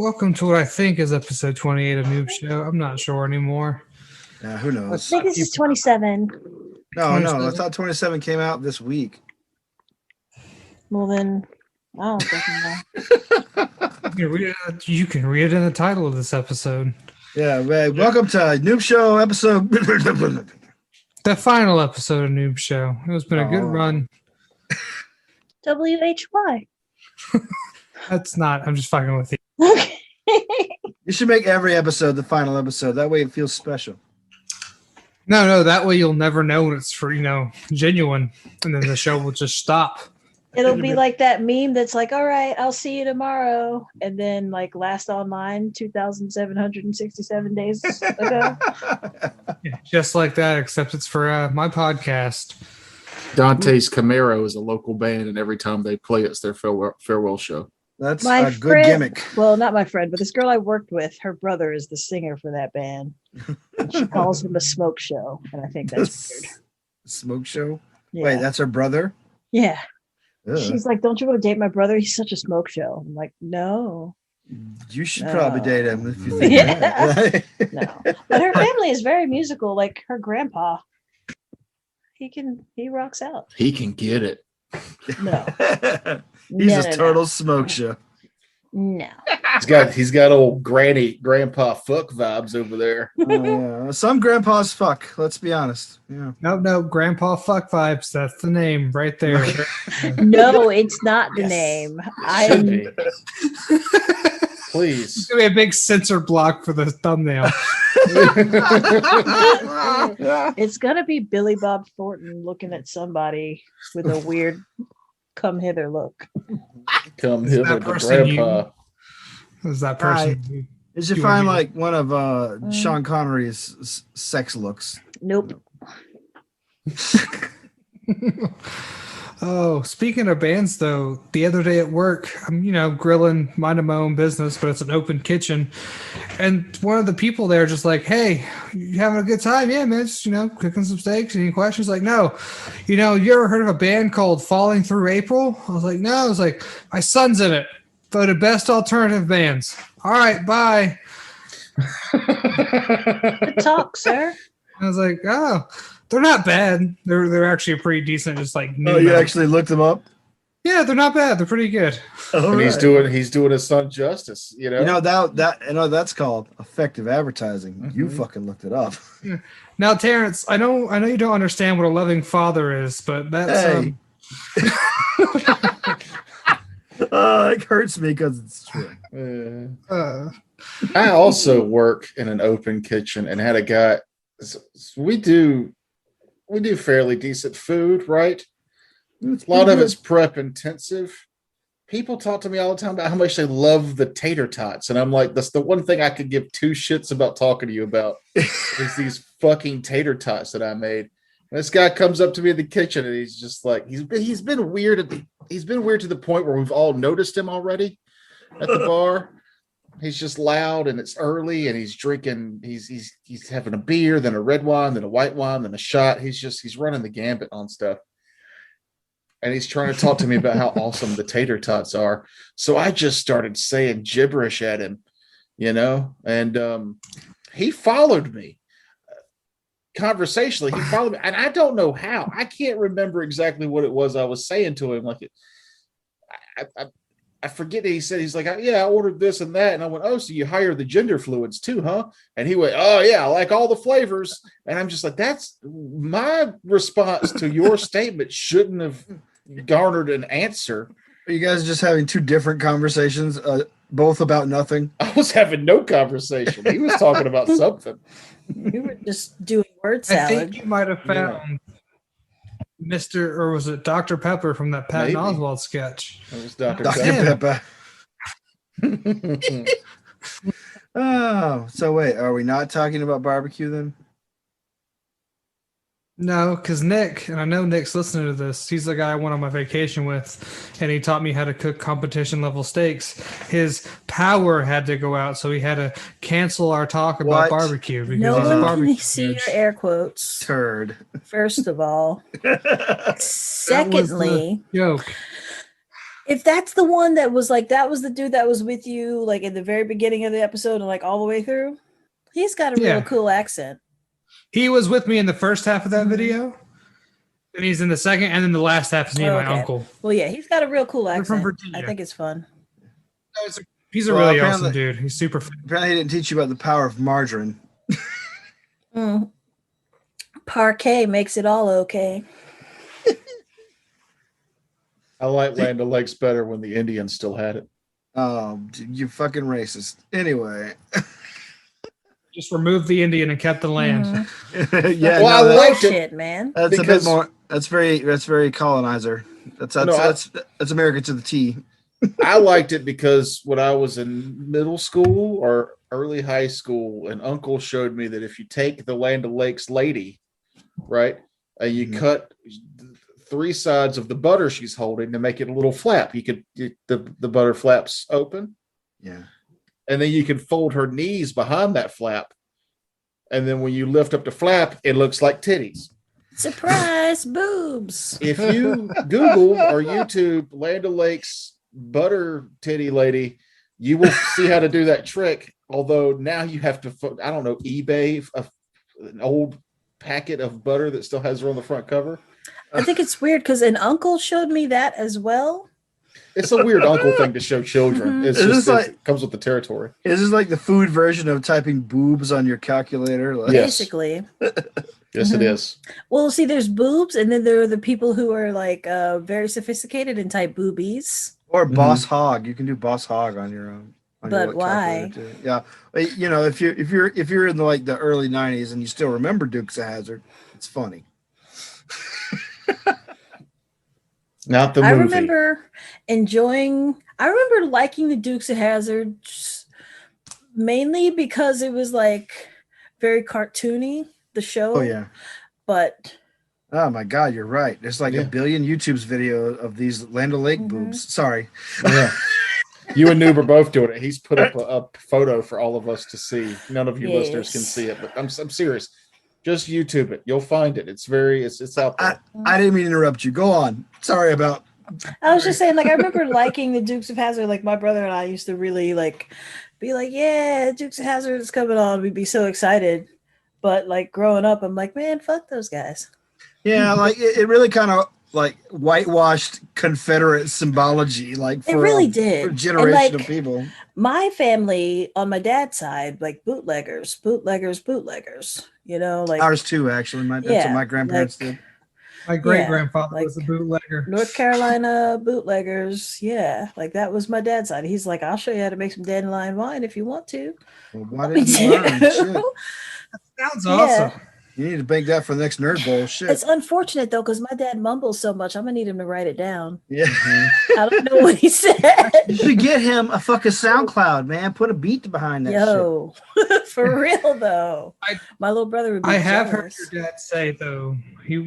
Welcome to what I think is episode 28 of Noob Show. I'm not sure anymore. Yeah, who knows? I think this is 27. No, 27. I thought 27 came out this week. Well, then, I don't fucking know. You can read it in the title of this episode. Yeah, welcome to Noob Show episode. The final episode of Noob Show. It's been a good run. WHY. That's not. I'm just fucking with you. Okay. You should make every episode the final episode. That way it feels special. No. That way you'll never know when it's for genuine, and then the show will just stop. It'll be like that meme that's like, all right, I'll see you tomorrow. And then like last online 2,767 days ago. Yeah, just like that, except it's for my podcast. Dante's Camaro is a local band, and every time they play, it's their farewell show. That's My a good gimmick. Well, not my friend, but this girl I worked with, her brother is the singer for that band. And she calls him a smoke show. And I think that's weird. Smoke show? Yeah. Wait, that's her brother? Yeah. Ugh. She's like, don't you want to date my brother? He's such a smoke show. I'm like, no. You should No. probably date him if you think Yeah. that. No. But her family is very musical. Like her grandpa. He rocks out. He can get it. No. He's No, a no, total smoke show. No. He's got old grandpa fuck vibes over there. Yeah. Some grandpas fuck, let's be honest. Yeah. No, Grandpa Fuck Vibes. That's the name right there. No, it's not the Yes. name. Should be. Please. It's gonna be a big censor block for the thumbnail. It's gonna be Billy Bob Thornton looking at somebody with a weird come hither look. Come Is here that with the person grandpa. Is that person? Did you You find want me like one of Sean Connery's sex looks? Nope. Oh, speaking of bands, though, the other day at work, I'm, grilling, minding my own business, but it's an open kitchen. And one of the people there just like, hey, you having a good time? Yeah, man, just, cooking some steaks. Any questions? Like, no. You ever heard of a band called Falling Through April? I was like, no. I was like, my son's in it. Voted best alternative bands. All right, bye. Good talk, sir. I was like, oh, they're not bad. They're actually pretty decent. Just like new Oh, you metal. actually looked them up? Yeah, they're not bad. They're pretty good. And he's doing his son justice, that's called effective advertising. Mm-hmm. You fucking looked it up. Now, Terance, I know you don't understand what a loving father is, but that's Hey. It hurts me because it's true. I also work in an open kitchen and had a guy. We do fairly decent food, right? A lot of it's prep intensive. People talk to me all the time about how much they love the tater tots, and I'm like, that's the one thing I could give two shits about talking to you about is these fucking tater tots that I made. And this guy comes up to me in the kitchen, and he's just like, he's been weird. He's been weird to the point where we've all noticed him already at the bar. He's just loud, and it's early, and he's drinking. He's having a beer, then a red wine, then a white wine, then a shot. He's running the gambit on stuff, and he's trying to talk to me about how awesome the tater tots are. So I just started saying gibberish at him, and he followed me conversationally. He followed me, and I don't know how. I can't remember exactly what it was I was saying to him. Like, I forget that he said, he's like, yeah, I ordered this and that. And I went, oh, so you hire the gender fluids too, huh? And he went, oh, yeah, I like all the flavors. And I'm just like, that's my response to your statement shouldn't have garnered an answer. Are you guys just having two different conversations, both about nothing? I was having no conversation. He was talking about something. We were just doing word I salad. think you might have found Mr. or was it Dr. Pepper from that Patton Maybe. Oswalt sketch? It was Dr. Dr. Pepper. Pepper. Oh, so wait, are we not talking about barbecue then? No, because Nick, and I know Nick's listening to this, he's the guy I went on my vacation with, and he taught me how to cook competition level steaks. His power had to go out, so he had to cancel our talk about What? barbecue because No he's a one barbecue can see your judge. air quotes. Turd. First of all. That was the Secondly, joke. If that's the one that was like, that was the dude that was with you, like in the very beginning of the episode and like all the way through, he's got a real cool accent. He was with me in the first half of that Mhm. video, and he's in the second, and then the last half is me and my uncle. Well, yeah, he's got a real cool They're from accent. Virginia. I think it's fun. He's a Well, really apparently- awesome dude. He's super fun. Apparently, he didn't teach you about the power of margarine. Parquet makes it all okay. I like Land O'Lakes better when the Indians still had it. Oh, you fucking racist. Anyway. Just removed the Indian and kept the land. Yeah, Well, I no, liked it. Shit, man. that's a bit because- more. That's very colonizer. That's America to the T. I liked it because when I was in middle school or early high school, an uncle showed me that if you take the Land O'Lakes lady, right, and you cut 3 sides of the butter she's holding to make it a little flap, the butter flaps open. Yeah. And then you can fold her knees behind that flap. And then when you lift up the flap, it looks like titties. Surprise boobs. If you Google or YouTube Land O'Lakes butter titty lady, you will see how to do that trick. Although now you have to, I don't know, eBay an old packet of butter that still has her on the front cover. I think it's weird because an uncle showed me that as well. It's a weird uncle thing to show children. Mhm. It's Is just this it comes with the territory. Is this like the food version of typing boobs on your calculator? Like, Yes. Basically. Yes, it is. Well, see, there's boobs, and then there are the people who are like very sophisticated and type boobies. Or Boss Hog. You can do Boss Hog on your own. on your But why? calculator, too. Yeah, you know, if you're in the early '90s and you still remember Dukes of Hazzard, it's funny. Not the I movie. remember liking the Dukes of Hazzard mainly because it was like very cartoony, the show. Oh yeah. But Oh my God, you're right. There's like Yeah. a billion YouTube's video of these Land O'Lake boobs. Sorry. Yeah. You and Noob are both doing it. He's put up a photo for all of us to see. None of you listeners can Yes. see it, but I'm serious. Just YouTube it. You'll find it. It's out there. I didn't mean to interrupt you. Go on. Sorry about. I was just saying, like, I remember liking the Dukes of Hazzard. Like, my brother and I used to really like be like, "Yeah, Dukes of Hazzard is coming on." We'd be so excited. But like growing up, I'm like, man, fuck those guys. Yeah, like it really kind of like whitewashed Confederate symbology, like It really did. for a And, generation like, of people. My family on my dad's side, like bootleggers. You know, like Ours too, actually. That's what my grandparents like, did. My great grandfather was a like bootlegger. North Carolina bootleggers. Yeah, like that was my dad's side. He's like, I'll show you how to make some dandelion wine if you want to. Well, why didn't you learn? Shit. Sounds Yeah. awesome. You need to bank that for the next Nerd Bowl. Shit. It's unfortunate though, because my dad mumbles so much. I'm gonna need him to write it down. Yeah. I don't know what he said. You should get him a fucking SoundCloud, man. Put a beat behind that Yo, for real though. I- My little brother would be I have heard jealous. your dad say though,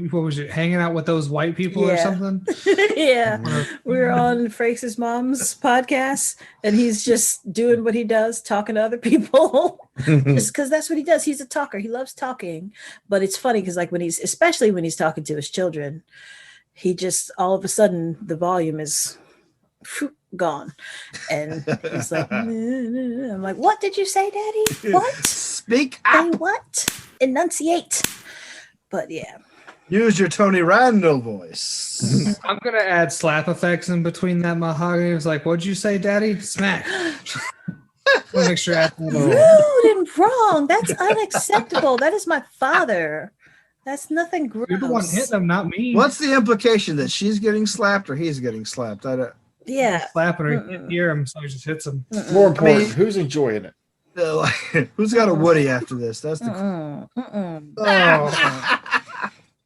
what was it, hanging out with those white people or Yeah. something? Yeah. Or- We were on Frakes' mom's podcast, and he's just doing what he does, talking to other people. Just because that's what he does. He's a talker. He loves talking. But it's funny because, like, especially when he's talking to his children, he just all of a sudden the volume is gone, and he's like, I'm like, what did you say, Daddy? What? Speak Say up. what? Enunciate. But yeah. Use your Tony Randall voice. I'm gonna add slap effects in between that mahogany. It was like, what'd you say, Daddy? Smack. Wanna make sure I add that over. Rude and wrong. That's unacceptable. That is my father. That's nothing gross. You're the one hitting him, not me. What's the implication that she's getting slapped or he's getting slapped? I don't. Yeah. Slapping her, you can't hear him, so he just hits him. More important, I mean- who's enjoying it? Who's got a Woody after this? That's the. Oh,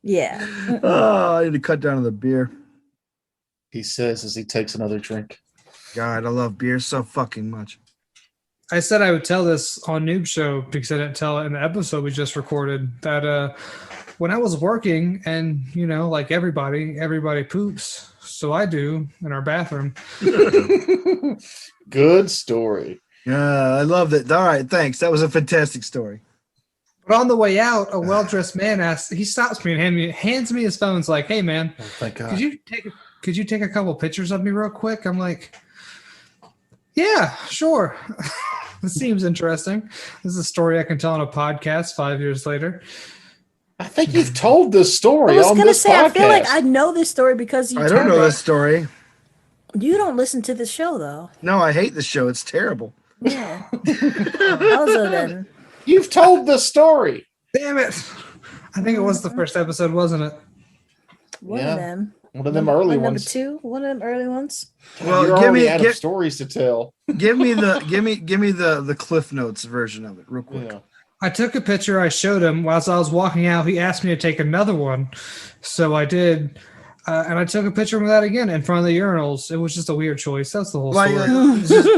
Yeah. Oh, I need to cut down on the beer. He says as he takes another drink. God, I love beer so fucking much. I said I would tell this on Noob Show because I didn't tell it in the episode we just recorded that when I was working and, you know, like everybody poops. So I do in our bathroom. Good story. Yeah, I love that. All right, thanks. That was a fantastic story. But on the way out, a well-dressed man he stops me and hands me his phone. It's like, "Hey, man, Oh, thank God. could you take a couple pictures of me real quick?" I'm like, "Yeah, sure." This seems interesting. This is a story I can tell on a podcast 5 years later. I think you've told this story I was on gonna this say, podcast. I feel like I know this story because I don't know this story. You don't listen to the show though. No, I hate the show. It's terrible. Yeah. Also, then You've told the story. Damn it! I think it was the first episode, wasn't it? one of them. One of them early Number ones. 2, one of them early ones. Well, You're give already me out of stories to tell. give me the Cliff Notes version of it, real quick. Yeah. I took a picture. I showed him whilst I was walking out. He asked me to take another one, so I did, and I took a picture of that again in front of the urinals. It was just a weird choice. That's the whole Like, story. just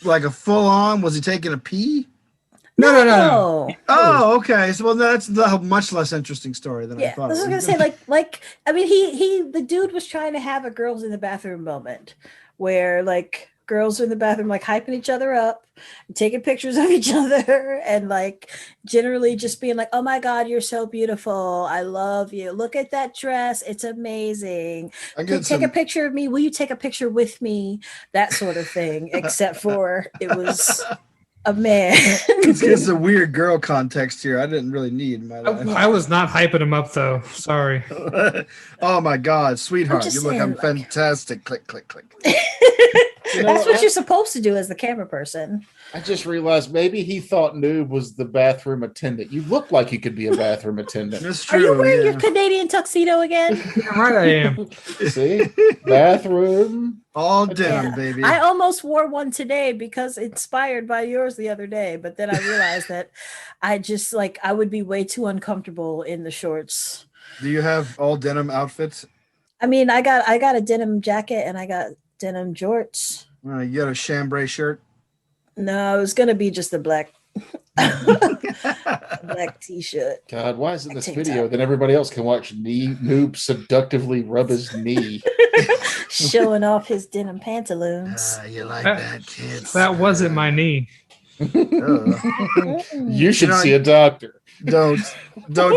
like a full on. Was he taking a pee? No. Oh, okay. So, well, that's a much less interesting story than I Yeah, I thought. was it gonna was. say, I mean, the dude was trying to have a girls in the bathroom moment, where like girls are in the bathroom, like hyping each other up, taking pictures of each other, and like generally just being like, "Oh my God, you're so beautiful! I love you! Look at that dress! It's amazing! Take a picture of me. Will you take a picture with me?" That sort of thing. Except for it was a man. It's a weird girl context here. I didn't really need in my life. I was not hyping him up though. Sorry. Oh my God, sweetheart, just you look saying, like- fantastic. Click, click, click. That's what you're supposed to do as the camera person. I just realized maybe he thought Noob was the bathroom attendant. You look like you could be a bathroom attendant. That's Are true. you wearing yeah. your Canadian tuxedo again? Damn right I am. See? Bathroom. All denim, Yeah. baby. I almost wore one today because inspired by yours the other day, but then I realized that I just I would be way too uncomfortable in the shorts. Do you have all denim outfits? I mean, I got a denim jacket and I got denim jorts. You got a chambray shirt? No, it was gonna be just a black black t-shirt. God, why isn't this Tank video? top. Then everybody else can watch Noob seductively rub his knee. Showing off his denim pantaloons. You like That- that, kids? That wasn't my knee. You should You know, see a doctor. Don't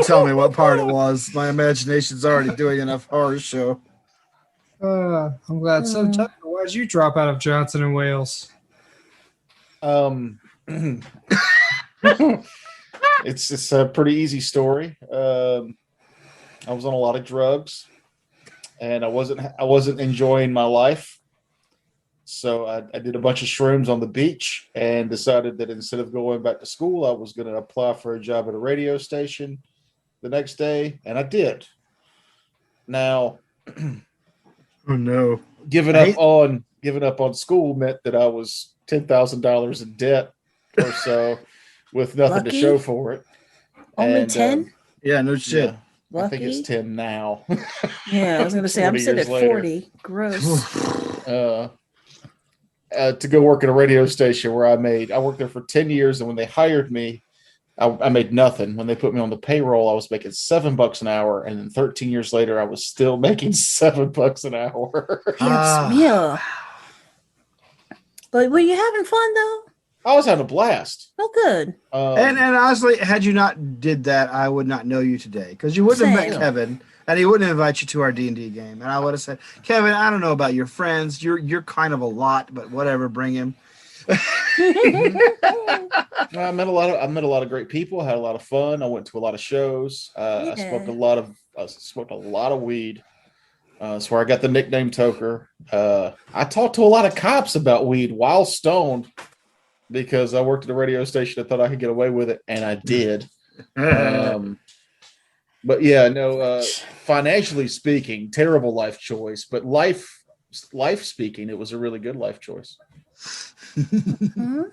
tell me what part it was. My imagination's already doing enough horror show. I'm glad. So, Tucker, why did you drop out of Johnson and Wales? It's a pretty easy story. I was on a lot of drugs, and I wasn't enjoying my life. So I did a bunch of shrooms on the beach and decided that instead of going back to school, I was going to apply for a job at a radio station the next day, and I did. Now, Oh no! giving up on school meant that I was $10,000 in debt or so, with nothing Lucky. to show for it. Only And, 10? Yeah, no shit. yeah, I think Lucky? it's 10 now. Yeah, I was gonna say I'm 40 sitting years at later. 40. Gross. To go work at a radio station where I worked there for 10 years, and when they hired me, I made nothing. When they put me on the payroll, I was making $7 an hour, and then 13 years later, I was still making $7 an hour. Yeah. But were you having fun though? I was having a blast. Oh, good. And honestly, had you not did that, I would not know you today, because you wouldn't have met Same. Kevin, and he wouldn't invite you to our D&D game, and I would have said, Kevin, I don't know about your friends. You're kind of a lot, but whatever, bring him. I met a lot of great people. I had a lot of fun. I went to a lot of shows. I smoked a lot of weed. That's where I got the nickname Toker. I talked to a lot of cops about weed while stoned because I worked at a radio station. I thought I could get away with it, and I did. But yeah, no. Financially speaking, terrible life choice. But life speaking, it was a really good life choice. Mhm.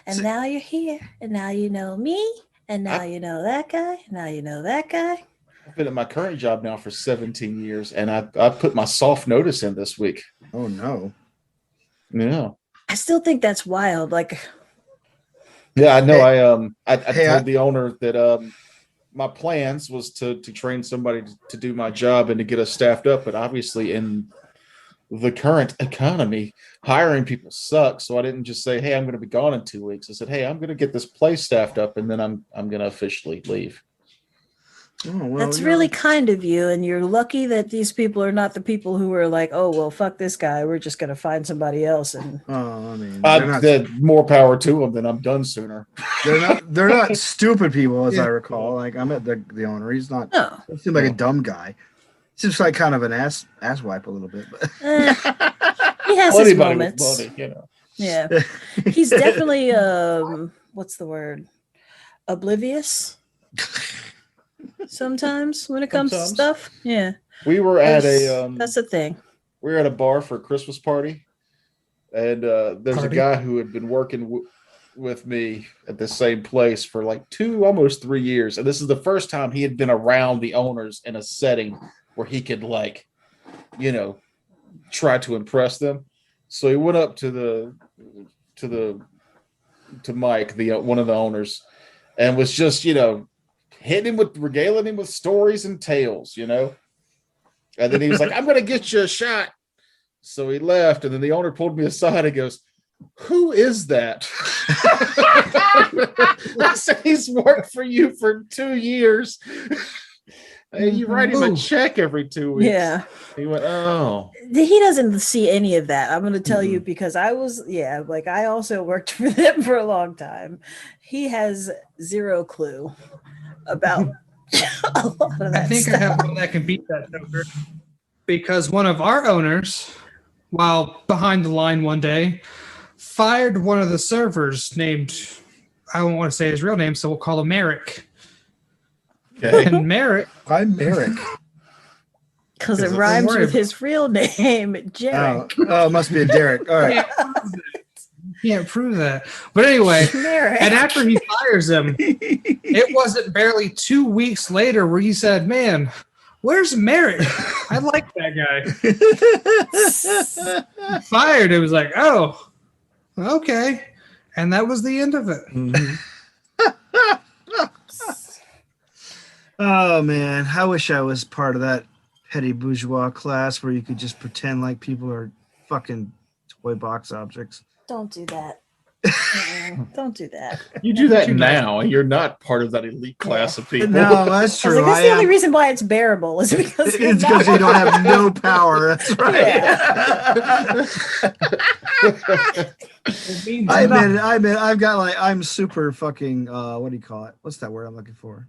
And now you're here, and now you know me, and now you know that guy, and now you know that guy. I've been at my current job now for 17 years, and I put my soft notice in this week. Oh no! Yeah. I still think that's wild. Yeah, I know. Hey, I told the owner that my plans was to train somebody to do my job and to get us staffed up, but obviously in the current economy, hiring people sucks. So I didn't just say, hey, I'm going to be gone in 2 weeks. I said, hey, I'm going to get this place staffed up, and then I'm going to officially leave. Oh, well, That's really kind of you, and you're lucky that these people are not the people who are like, oh well, fuck this guy, we're just gonna find somebody else. And I mean, more power to them. Then I'm done sooner. they're not stupid people, as I recall. Like I met the owner. He's not. no, He seems like a dumb guy. Seems like kind of an ass wipe a little bit, but he has his moments. Money, you know. Yeah, he's definitely what's the word? Oblivious. Sometimes when it comes to stuff, yeah. We were at a that's the thing. We were at a bar for a Christmas party, and there's a guy who had been working with me at the same place for like almost 3 years, and this is the first time he had been around the owners in a setting where he could, like, you know, try to impress them. So he went up to Mike, the one of the owners, and was just, you know, regaling him with stories and tales, you know. And then he was like, I'm gonna get you a shot. So he left, and then the owner pulled me aside and goes, who is that? I said, he's worked for you for 2 years. And you write him a check every 2 weeks. Yeah. He went, oh. He doesn't see any of that. I'm going to tell you, because I also worked for them for a long time. He has zero clue about a lot of that. I think stuff. I have one that can beat that, Toker, because one of our owners, while behind the line one day, fired one of the servers named, I don't want to say his real name, so we'll call him Merrick. Okay. And Merrick, I'm Merrick. Because it rhymes with his real name, Jarek. Oh, it must be a Derek. All right. Can't prove that. But anyway, Merrick. And after he fires him, it wasn't barely 2 weeks later where he said, man, where's Merrick? I like that guy. Fired. It was like, oh, okay. And that was the end of it. Mm-hmm. Oh, man. I wish I was part of that petty bourgeois class where you could just pretend like people are fucking toy box objects. Don't do that. Don't do that. You do that now, and you're not part of that elite class of people. No, that's true. That's the only reason why it's bearable is because it's because you don't have no power. That's right. Yeah. I admit, I've got like, I'm super fucking, what do you call it? What's that word I'm looking for?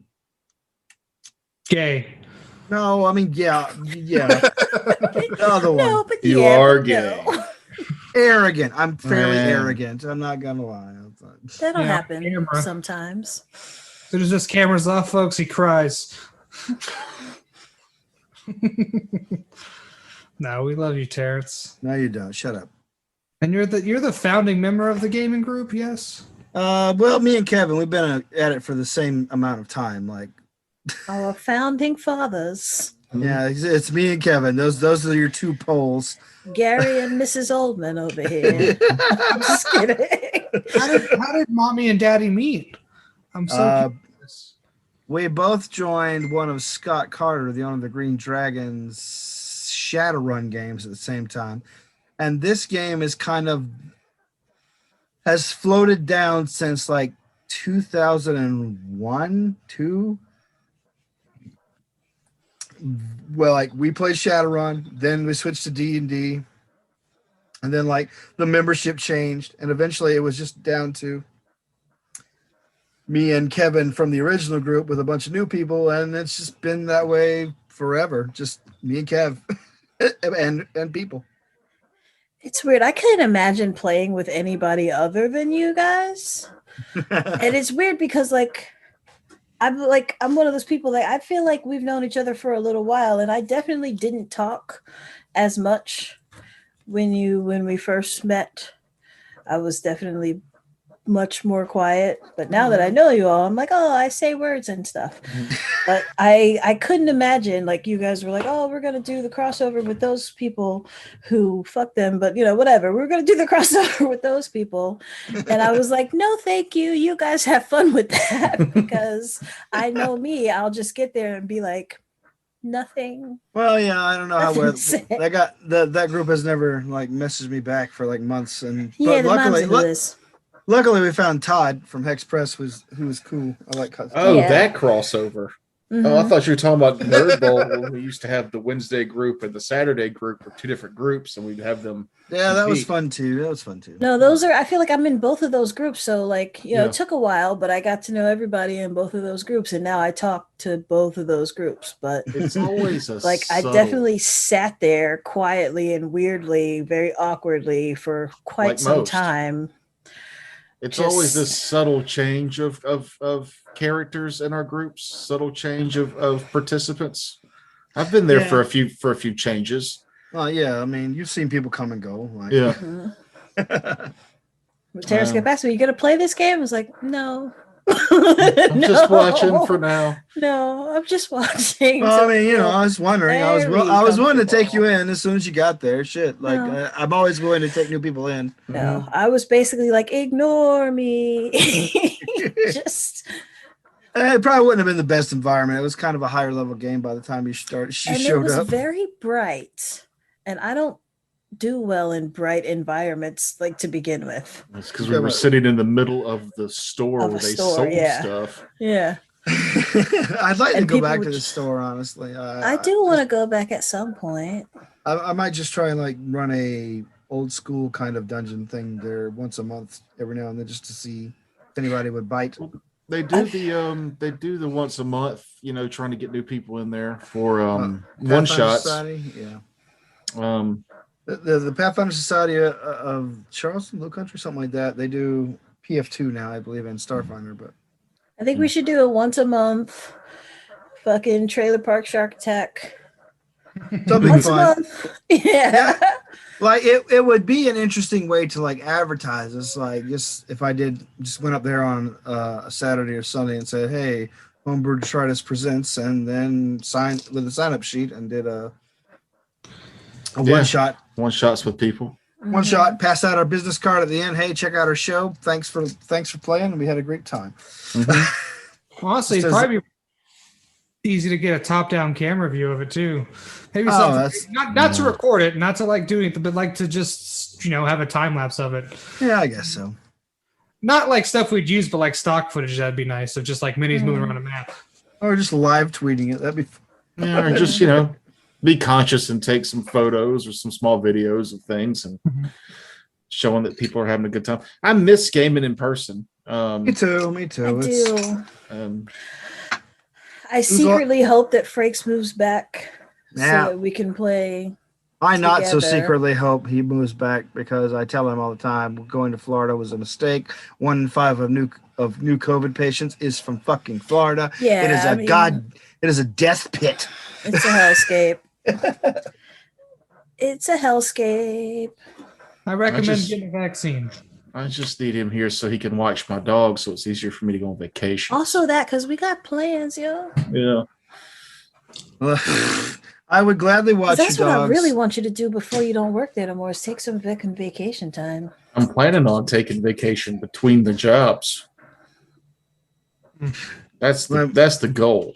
Gay. No, I mean, yeah. The other one. No, but You are gay. No. Arrogant. I'm fairly arrogant. I'm not gonna lie. That'll happen camera. sometimes. As soon as this camera's off, folks, he cries. No, we love you, Terance. No, you don't. Shut up. And you're the founding member of the gaming group, yes? Well, me and Kevin, we've been at it for the same amount of time. Like, Our founding fathers, yeah, it's me and Kevin. Those are your two poles. Gary and Mrs. Oldman over here. I'm just kidding. How did mommy and daddy meet? I'm so curious. We both joined one of Scott Carter, the owner of the Green Dragons Shadowrun games at the same time. And this game is has floated down since like 2001, 2. Well, like we played Shadowrun, then we switched to D&D, and then like the membership changed, and eventually it was just down to me and Kevin from the original group with a bunch of new people, and it's just been that way forever. Just me and Kev and people. It's weird. I couldn't imagine playing with anybody other than you guys. And it's weird because I'm one of those people that I feel like we've known each other for a little while, and I definitely didn't talk as much when we first met. I was definitely much more quiet, but now that I know you all, I'm like, oh, I say words and stuff. But I couldn't imagine, like, you guys were like, oh, we're gonna do the crossover with those people who fuck them, but whatever, we're gonna do the crossover with those people. And I was like, no, thank you, you guys have fun with that, because I know me, I'll just get there and be like, Nothing. Well, yeah, I don't know how well Nothing to that group has never like messaged me back for like months, and Yeah, but the mom's into this. luckily we found Todd from Hex Press who was cool. I like Todd. Oh, Yeah. that crossover. Oh, I thought you were talking about Nerd Bowl when we used to have the Wednesday group and the Saturday group were two different groups, and we'd have them. Yeah, that was compete. fun too. No, those are. I feel like I'm in both of those groups. So, like, Yeah. it took a while, but I got to know everybody in both of those groups, and now I talk to both of those groups. But It's always a like, I subtle- definitely sat there quietly and weirdly, very awkwardly for quite Like some most. time. It's just- always this subtle change of characters in our groups, subtle change of participants. I've been there for a few changes. Well, yeah, I mean, you've seen people come and go. Like, Yeah. Terance got back to me. You gonna play this game? I was like, no. I'm just watching for now. No, I'm just watching. Well, I mean, I was wondering. I was very willing to take comfortable. you in as soon as you got there. Shit, like No. I'm always willing to take new people in. No, I was basically like, ignore me. Just It probably wouldn't have been the best environment. It was kind of a higher level game by the time you started. She and it showed was up. very bright, and I don't do well in bright environments like to begin with. It's because we were sitting in the middle of the store Of where a they store, sold yeah. stuff. Yeah, I'd like to And go people back would to the just- store, honestly. I do want to go back at some point. I might just try and like run a old school kind of dungeon thing there once a month, every now and then, just to see if anybody would bite. They do the once a month, trying to get new people in there for one Pathfinder shots. Society, yeah. Um, The Pathfinder Society of Charleston, Low Country, something like that. They do PF2 now, I believe, and Starfinder. But I think we should do a once a month fucking Trailer Park Shark Attack. something Once a fun. month. Yeah. Like it would be an interesting way to like advertise this. Like just if I went up there on a Saturday or Sunday and said, "Hey, Homebrew Detritus presents," and then signed with a sign up sheet and did a one shot. one shots with people. One shot, pass out our business card at the end. Hey, check out our show. Thanks for playing. We had a great time. Honestly, it'd Just as- probably be easy to get a top-down camera view of it too. Maybe Oh, something that's- not to record it, not to like do anything, but like to just have a time lapse of it. Yeah, I guess so. Not like stuff we'd use, but like stock footage. That'd be nice. Of just like minis moving around a map. Or just live tweeting it. That'd be. Yeah, or just be conscious and take some photos or some small videos of things and showing that people are having a good time. I miss gaming in person. Me too. I do. Um, I secretly hope that Frakes moves back Yeah. so that we can play. I not so together. secretly hope he moves back because I tell him all the time going to Florida was a mistake. 1 in 5 of new COVID patients is from fucking Florida. Yeah, it is it is a death pit. It's a hellscape. It's a hellscape. I recommend just- getting a vaccine. I just need him here so he can watch my dog, so it's easier for me to go on vacation. Also, that because we got plans, yo. Yeah. I would gladly watch That's your what dogs. I really want you to do before you don't work there no more. Is take some vacation time. I'm planning on taking vacation between the jobs. That's the goal.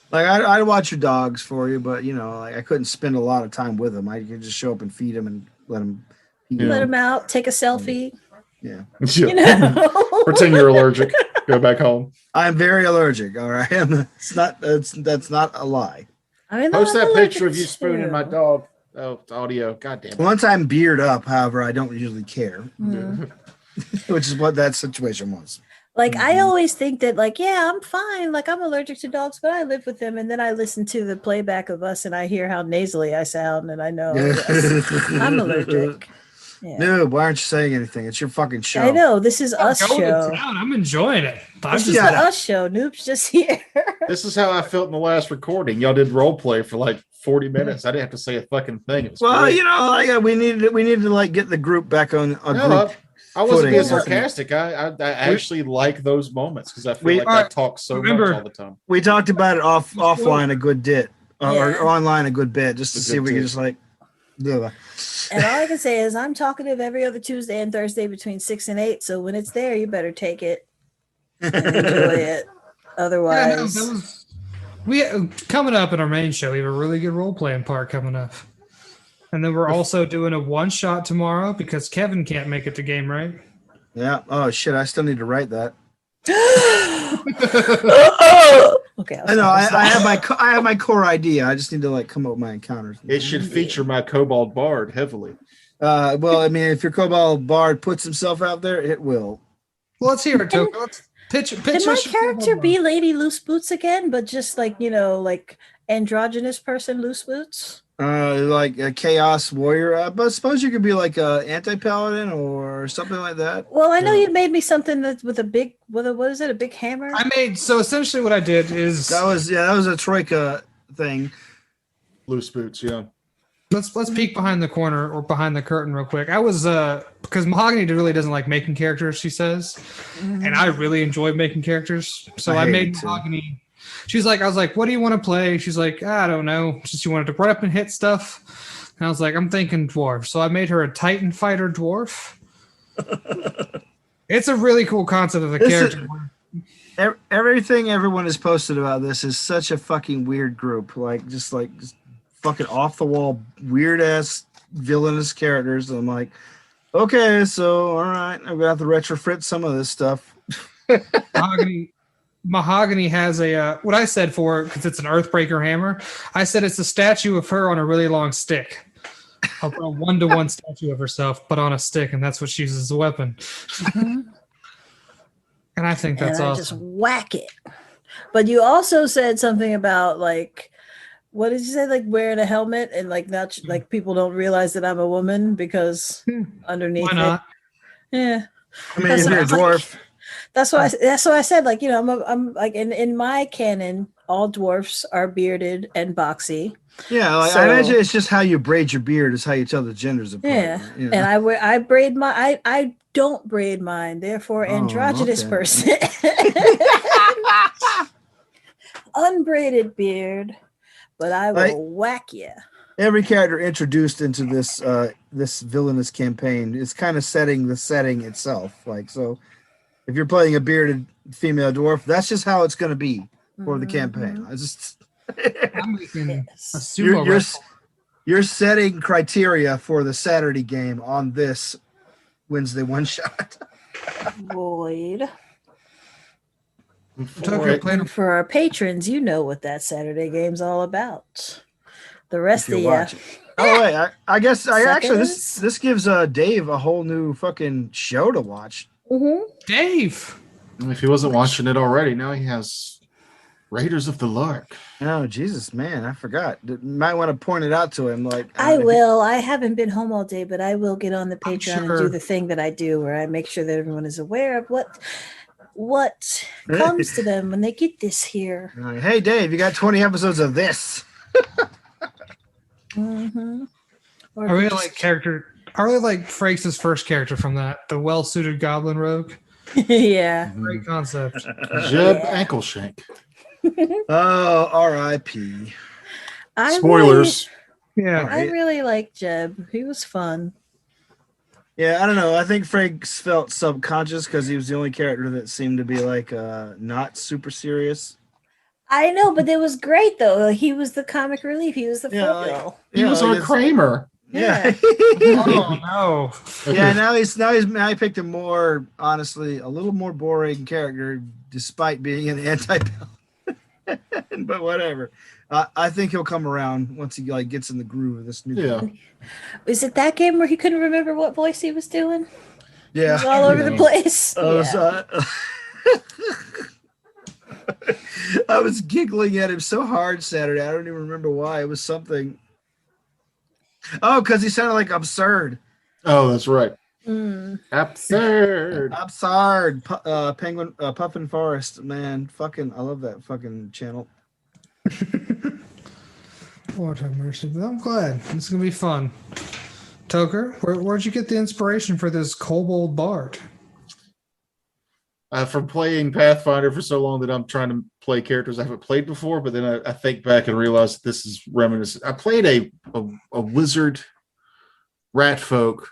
Like I'd watch your dogs for you, but like I couldn't spend a lot of time with them. I could just show up and feed them and let them. Let them out. Take a selfie. Yeah, Pretend you're allergic. Go back home. I'm very allergic. All right, that's not a lie. I mean, Post I'm that picture of allergic you spooning too. my dog. Oh, audio. God damn it. Once I'm beard up, however, I don't usually care, Mm. which is what that situation was. Like I always think that, like, yeah, I'm fine. Like I'm allergic to dogs, but I live with them. And then I listen to the playback of us, and I hear how nasally I sound, and I know yes, I'm allergic. Yeah. No, why aren't you saying anything? It's your fucking show. I know this is us Going to show. town. I'm enjoying it. I'm This just is Shut up. us show. Noob's just here. This is how I felt in the last recording. Y'all did role play for like 40 minutes. I didn't have to say a fucking thing. It was Well, great. like we needed to like get the group back on a No, group. I wasn't footing. being sarcastic. I actually like those moments because I feel like I talk so much all the time. We talked about it offline a good bit, or Yeah. online a good bit, just to A see good if we could tip. just like. Yeah. And all I can say is I'm talkative every other Tuesday and Thursday between 6 and 8. So when it's there, you better take it and enjoy it. Yeah, no, Otherwise, We coming up in our main show, we have a really good role playing part coming up. And then we're also doing a one shot tomorrow because Kevin can't make it to game, right? Yeah. Oh shit! I still need to write that. Okay. I know. I have my core idea. I just need to like come up with my encounters. It should feature my Kobold Bard heavily. Well, I mean, if your Kobold Bard puts himself out there, it will. Well, let's hear it, Toker. Let's pitch Can my us your character Kobold be Lady Loose Boots again, but just like, like androgynous person Loose Boots? Like a Chaos Warrior. But suppose you could be like a anti-paladin or something like that. Well, I know you made me something that with a big, what is it? A big hammer? so essentially what I did is That was a Troika thing. Loose boots, yeah. let's peek behind the corner or behind the curtain real quick. I was because Mahogany really doesn't like making characters, she says, and I really enjoy making characters. So I made Mahogany. She's like, I was like, what do you want to play? She's like, I don't know. She wanted to run up and hit stuff. And I was like, I'm thinking dwarf. So I made her a Titan fighter dwarf. It's a really cool concept of a character. Everything everyone has posted about this is such a fucking weird group. Just fucking off the wall, weird ass villainous characters. And I'm like, okay, so all right, I'm gonna have to retrofit some of this stuff. Mahogany has a what I said for because it's an Earthbreaker hammer. I said it's a statue of her on a really long stick, a 1-to-1 statue of herself, but on a stick, and that's what she uses as a weapon. And I think that's awesome. Just whack it. But you also said something about like, what did you say? Like wearing a helmet and like not like people don't realize that I'm a woman because underneath. Why not? Yeah. I mean, if you're a dwarf. That's why I said, like, I'm like in my canon, all dwarfs are bearded and boxy. Yeah, like, I imagine it's just how you braid your beard is how you tell the genders apart. Yeah, and I braid my I don't braid mine, therefore androgynous person. Unbraided beard, but I will whack you. Every character introduced into this this villainous campaign is kind of setting the setting itself. Like, so if you're playing a bearded female dwarf, that's just how it's going to be for the campaign. I'm making a sumo you're setting criteria for the Saturday game on this Wednesday one shot. Void. For our patrons, you know what that Saturday game's all about. The rest of you. Oh wait, I guess actually this gives Dave a whole new fucking show to watch. Mm-hmm. Dave, if he wasn't watching it already, now he has Raiders of the Lark. Oh Jesus, man, I forgot. Might want to point it out to him. Like I will. I haven't been home all day, but I will get on the Patreon and do the thing that I do, where I make sure that everyone is aware of what comes to them when they get this here. Hey, Dave, you got 20 episodes of this. Mm-hmm. I really like Frakes' first character from that, the well-suited Goblin Rogue. Yeah. Great concept. Jeb Ankleshank. Oh, R.I.P. Spoilers. I really like Jeb. He was fun. Yeah, I don't know. I think Frakes felt subconscious because he was the only character that seemed to be like not super serious. I know, but it was great though. He was the comic relief. He was the foil. He was our Kramer. Yeah. Oh no. Yeah. Now I picked a more honestly a little more boring character, despite being an anti-paladin. But whatever. I think he'll come around once he gets in the groove of this new game. Is it that game where he couldn't remember what voice he was doing? Yeah. He was all over the place. I was giggling at him so hard Saturday. I don't even remember why. It was something. Oh, because he sounded like absurd. Oh, that's right. Absurd. Penguin Puffin Forest. Man, fucking I love that fucking channel. Lord have mercy. But I'm glad. It's gonna be fun. Toker, where'd you get the inspiration for this Kobold Bard? From playing Pathfinder for so long that I'm trying to play characters I haven't played before, but then I think back and realize this is reminiscent. I played a wizard rat folk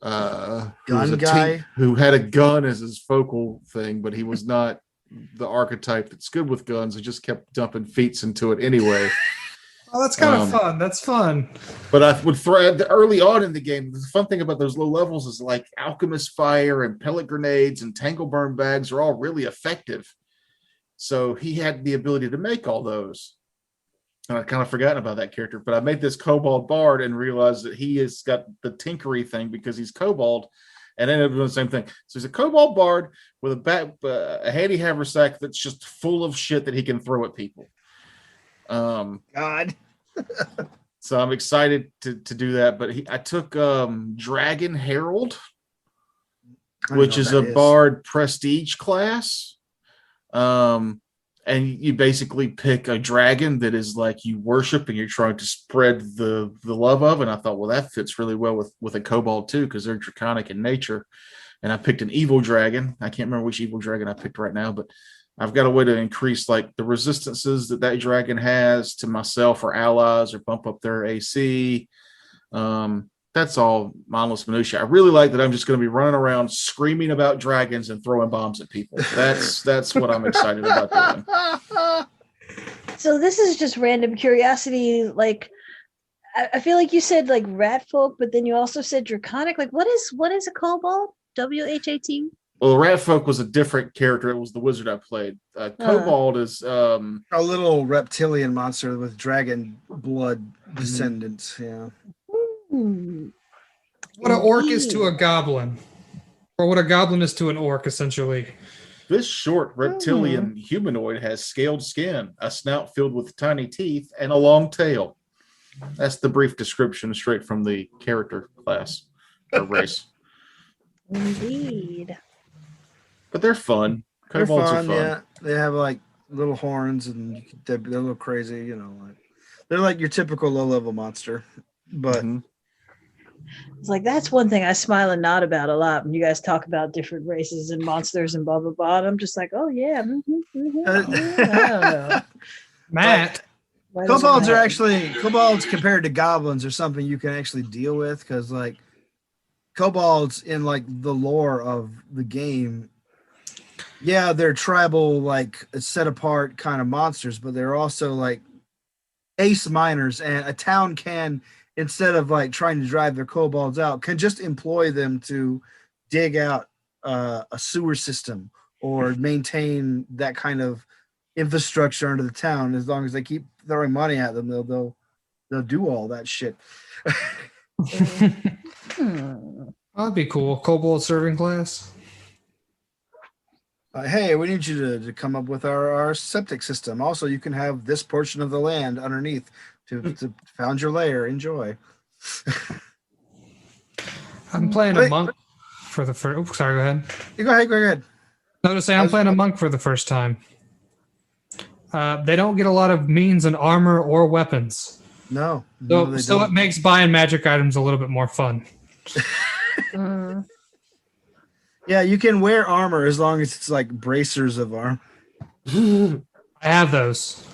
gun guy who had a gun as his focal thing, but he was not the archetype that's good with guns. I just kept dumping feats into it anyway. Oh, that's kind of fun. That's fun. But I would throw early on in the game. The fun thing about those low levels is like alchemist fire and pellet grenades and tangle burn bags are all really effective. So he had the ability to make all those. And I kind of forgotten about that character, but I made this kobold bard and realized that he has got the tinkery thing because he's kobold, and ended up doing the same thing. So he's a kobold bard with a handy haversack that's just full of shit that he can throw at people. God. So I'm excited to do that. But I took Dragon Herald, which is a bard prestige class. And you basically pick a dragon that is like you worship and you're trying to spread the love of. And I thought, well, that fits really well with a kobold too, because they're draconic in nature. And I picked an evil dragon. I can't remember which evil dragon I picked right now, but I've got a way to increase like the resistances that dragon has to myself or allies, or bump up their AC. That's all mindless minutia. I really like that I'm just going to be running around screaming about dragons and throwing bombs at people. That's what I'm excited about doing. So this is just random curiosity. Like, I feel like you said like rat folk, but then you also said draconic. Like, what is a kobold? WHAT? Well, rat folk was a different character. It was the wizard I played. Kobold is a little reptilian monster with dragon blood descendants. Yeah. What an orc is to a goblin, or what a goblin is to an orc, essentially. This short reptilian humanoid has scaled skin, a snout filled with tiny teeth, and a long tail. That's the brief description straight from the character class or race. Indeed. But they're fun. Kobolds are fun. Yeah. They have like little horns and they're a little crazy, you know. Like, they're like your typical low-level monster, but. It's like, that's one thing I smile and nod about a lot when you guys talk about different races and monsters and blah blah blah. And I'm just like, oh yeah, I don't know. Matt, kobolds are actually compared to goblins are something you can actually deal with, because like kobolds in like the lore of the game, yeah, they're tribal, like set apart kind of monsters, but they're also like ace miners, and a town can, instead of like trying to drive their kobolds out, can just employ them to dig out a sewer system or maintain that kind of infrastructure under the town. As long as they keep throwing money at them, they'll do all that shit. That'd be cool. Kobold serving class. Hey, we need you to come up with our septic system. Also, you can have this portion of the land underneath to found your lair. Enjoy. I'm playing a monk for the first. Oh, sorry, go ahead. You go ahead. Notice I'm playing a monk for the first time. They don't get a lot of means and armor or weapons. No. So it makes buying magic items a little bit more fun. Yeah, you can wear armor as long as it's like bracers of armor. I have those.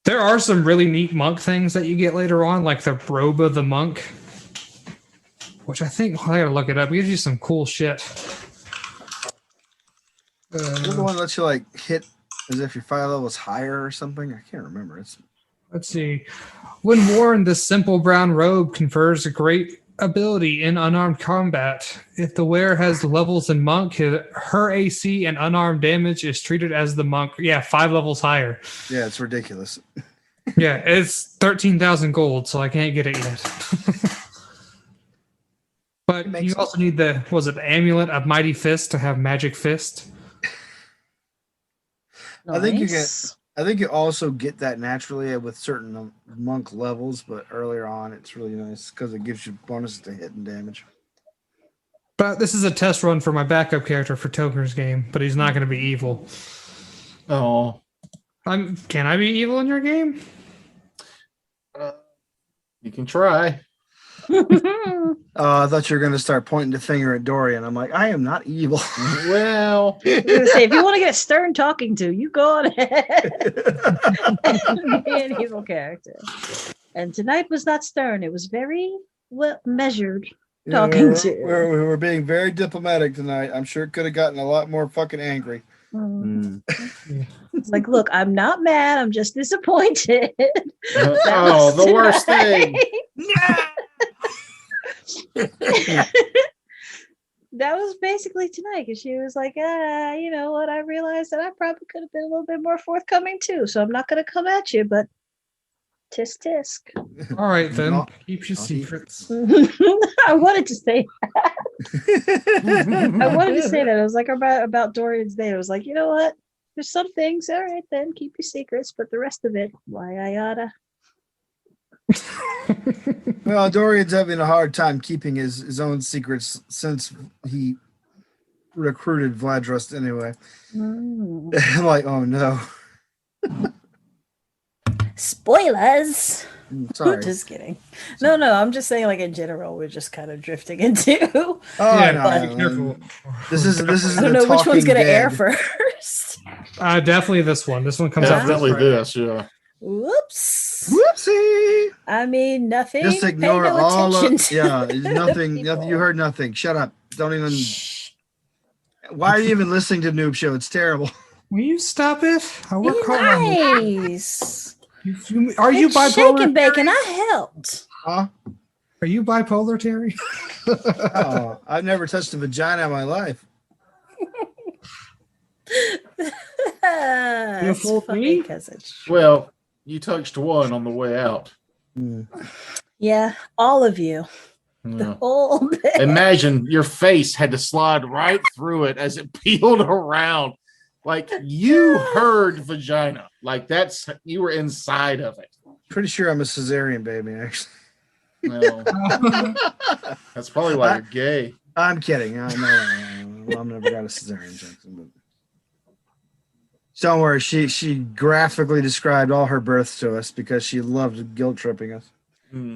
There are some really neat monk things that you get later on, like the robe of the monk, which I think I gotta look it up. It gives you some cool shit. The one that lets you like hit as if your fire level is higher or something. I can't remember. Let's see. When worn, this simple brown robe confers a great ability in unarmed combat. If the wearer has levels in monk, her AC and unarmed damage is treated as the monk. Yeah, 5 levels higher. Yeah, it's ridiculous. Yeah, it's 13,000 gold, so I can't get it yet. But you also need the amulet of mighty fist to have magic fist. Nice. I think you also get that naturally with certain monk levels, but earlier on it's really nice because it gives you bonuses to hit and damage. But this is a test run for my backup character for Toker's game, but he's not going to be evil. Oh. Can I be evil in your game? You can try. I thought you were going to start pointing the finger at Dorian. I'm like, I am not evil. Well, I was gonna say, if you want to get a stern talking to, you go on ahead. Be an evil character. And tonight was not stern; it was very well measured talking to. We were being very diplomatic tonight. I'm sure it could have gotten a lot more fucking angry. It's like, look, I'm not mad. I'm just disappointed. Oh, the worst thing. That was basically tonight because she was like, you know what? I realized that I probably could have been a little bit more forthcoming too. So I'm not going to come at you, but tisk tisk. All right, then. Not- Keep your not secrets. I wanted to say that. I wanted to say that. It was like about Dorian's Day. I was like, you know what? There's some things. All right, then keep your secrets, but the rest of it, why I oughta. Well, Dorian's having a hard time keeping his own secrets since he recruited Vladrust anyway. I'm like, oh no. Spoilers. Sorry. Just kidding. No, I'm just saying, like in general, we're just kind of drifting into. Oh, I know, I know. Careful. This is I don't know which one's gonna air dead. first. Definitely this one. This one comes out. Definitely Friday. this, yeah. Whoops. Whoopsie. I mean, nothing. Just ignore Pay no all of attention to nothing. people. You heard nothing. Shut up. Don't even. Shh. Why are you even listening to Noob Show? It's terrible. Will you stop it? I Be work hard on this. nice. Are you It's shake and bipolar? bake, and I helped. Huh? Are you bipolar, Terry? Oh, I've never touched a vagina in my life. It's fooled funny me? because it's Well, you touched one on the way out. yeah, all of you, the Yeah. whole bit. Imagine your face had to slide right through it as it peeled around. Like you heard vagina. Like you were inside of it. Pretty sure I'm a cesarean baby, actually. No, that's probably why you're gay. I'm kidding. No. Mom never got a cesarean, Jackson. But don't worry. She graphically described all her births to us because she loved guilt tripping us.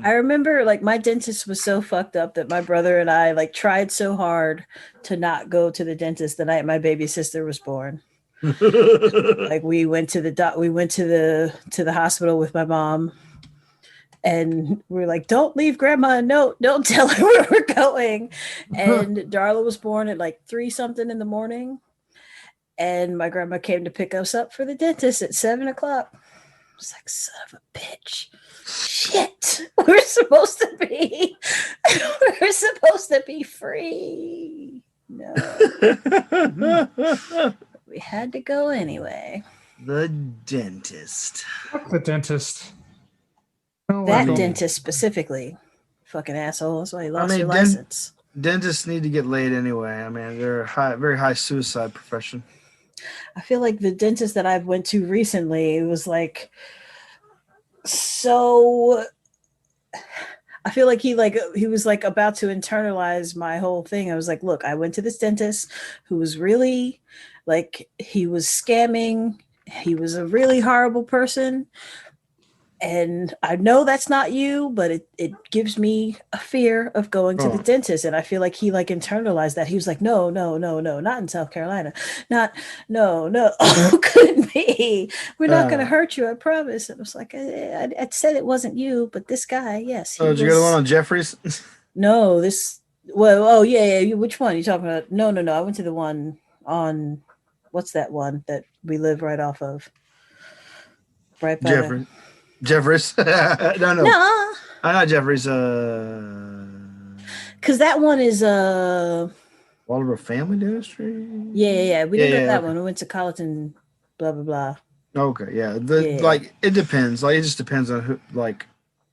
I remember like my dentist was so fucked up that my brother and I like tried so hard to not go to the dentist the night my baby sister was born. Like we went to the hospital with my mom, and we were like, don't leave grandma a note, don't tell her where we're going. And Darla was born at like 3 something in the morning, and my grandma came to pick us up for the dentist at 7 o'clock. I was like, son of a bitch, shit, we're supposed to be free. No, we had to go anyway. The dentist. Fuck the dentist. Oh, That well. dentist specifically, fucking asshole. That's why he lost your den- license. Dentists need to get laid anyway. I mean, they're a very high suicide profession. I feel like the dentist that I went to recently was like, so. I feel like he was like about to internalize my whole thing. I was like, look, I went to this dentist who was really like, he was scamming. He was a really horrible person. And I know that's not you, but it gives me a fear of going to the dentist. And I feel like he like internalized that. He was like, no, not in South Carolina. No, couldn't be. We're not going to hurt you, I promise. And I was like, I said it wasn't you, but this guy, yes. Oh, did you go to the one on Jeffries? No, yeah. Which one are you talking about? No. I went to the one on, what's that one that we live right off of? Right by Jeffries. No. No. I'm not Jeffries. Because that one is Waldorf Family Dentistry. Yeah. We didn't go to that okay. one. We went to Colleton, blah blah blah. Okay, yeah. Yeah. Like it depends. Like it just depends on who, like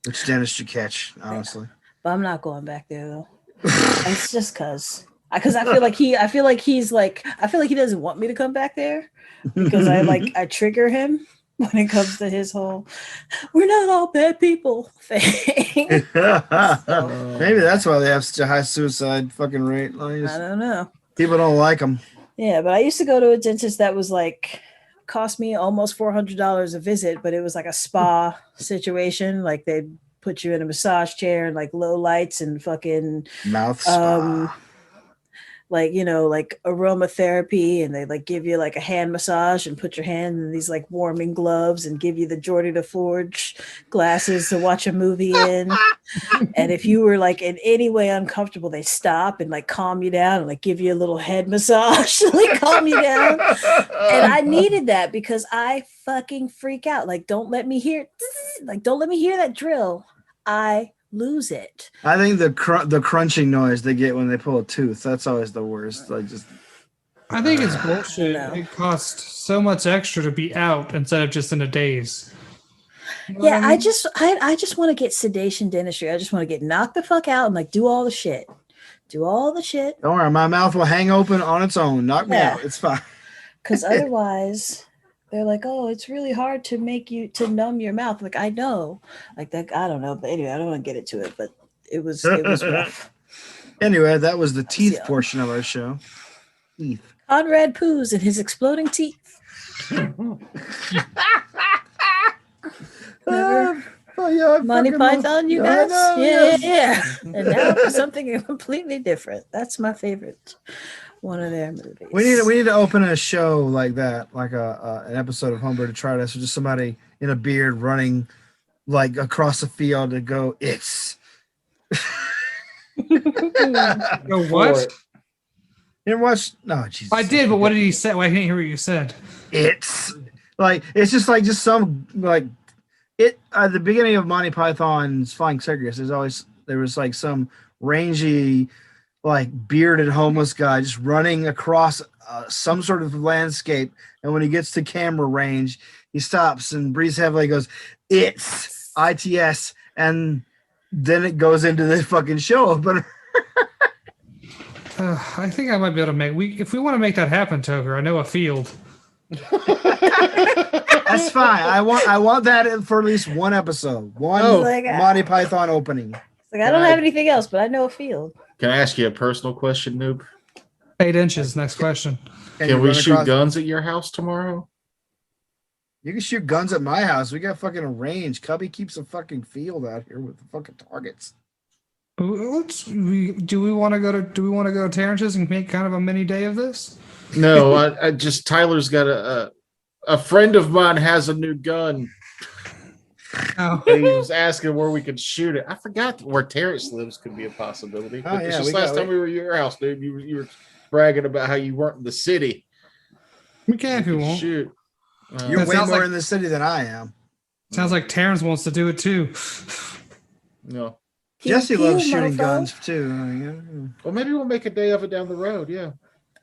which dentist you catch. Honestly, But I'm not going back there though. It's just because I feel like he doesn't want me to come back there because I trigger him when it comes to his whole "we're not all bad people" thing. Maybe that's why they have such a high suicide fucking rate. Like, I don't know. people don't like them. Yeah, but I used to go to a dentist that was like cost me almost $400 a visit, but it was like a spa situation. Like they'd put you in a massage chair and like low lights and fucking Mouth spa. like, you know, like aromatherapy, and they like give you like a hand massage and put your hand in these like warming gloves and give you the Geordie the Forge glasses to watch a movie in. And if you were like in any way uncomfortable, they stop and like calm you down and like give you a little head massage to like calm you down. And I needed that because I fucking freak out. Like, don't let me hear that drill. I lose it. I think the crunching noise they get when they pull a tooth, that's always the worst. Like just I think it's bullshit. No. It costs so much extra to be out instead of just in a daze. You know what Yeah, I mean? I just want to get sedation dentistry. I just want to get knocked the fuck out and like do all the shit. Do all the shit. don't worry, my mouth will hang open on its own. Knock me Yeah. out. It's fine. Because otherwise they're like, oh, it's really hard to make you to numb your mouth. Like, I know. Like that, I don't know. But anyway, I don't want to get into it, but it was rough. Anyway, that was the teeth Yeah. portion of our show. Teeth. Conrad poos and his exploding teeth. Never. Oh yeah, I Monty fucking love- Python, you I guys? know, Yeah, yes. yeah. And now for something completely different. That's my favorite one of their movies. We need to open a show like that, like an episode of Homebrew Detritus, with just somebody in a beard running like across the field to go. It's Yo, what? you ever watch? No, Jesus. I did, but what did he say? Well, I didn't hear what you said. It's just some like it at the beginning of Monty Python's Flying Circus. There was like some rangy, like bearded homeless guy just running across some sort of landscape, and when he gets to camera range, he stops and breathes heavily. And goes, "It's ITS," and then it goes into the fucking show opener. I think I might be able to if we want to make that happen, Toker, I know a field. That's fine. I want that for at least one episode. One Like, Monty Python opening. Like, I don't have anything else, but I know a field. Can I ask you a personal question, Noob? 8 inches. Next question. Can we shoot guns at your house tomorrow? You can shoot guns at my house. We got fucking a range. Cubby keeps a fucking field out here with the fucking targets. Do we want to go to Terance's and make kind of a mini day of this? No, I just Tyler's got a friend of mine has a new gun. Oh. He was asking where we could shoot it. I forgot where Terance lives could be a possibility. Oh, It's yeah, just last time we were at your house, dude. You were bragging about how you weren't in the city. We can if we want. Shoot. You're That way sounds more like- in the city than I am. Sounds like Terrence wants to do it too. No. Jesse Pew, loves pew, shooting mofo. guns too. Well, maybe we'll make a day of it down the road. Yeah.